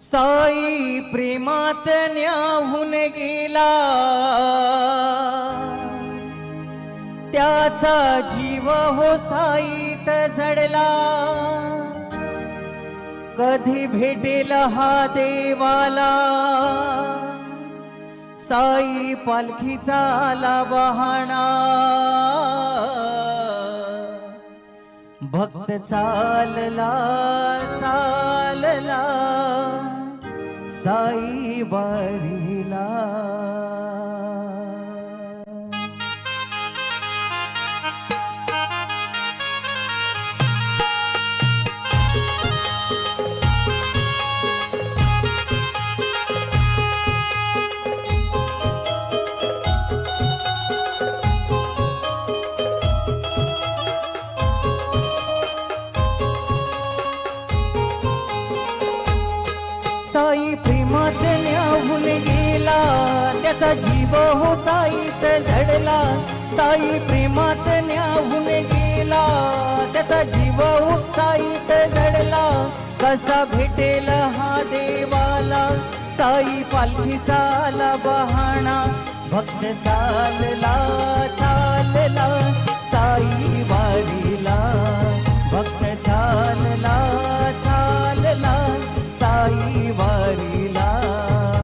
साई प्रेमात न्याहून गेला, त्याचा जीव हो साईत झडला. कधी भेटेल हा देवाला, साई पालखीचा आला बहाणा. भक्त चालला चालला साई वारीला. साई प्रेमात न्याहून गेला, त्याचा जीव हो साईत झडला. साई प्रेमात न्याहून गेला, त्याचा जीव हो साईत झडला. कसा भेटेल हा देवाला, साई पालखीचा आला बहाणा. भक्त चालला चालला साई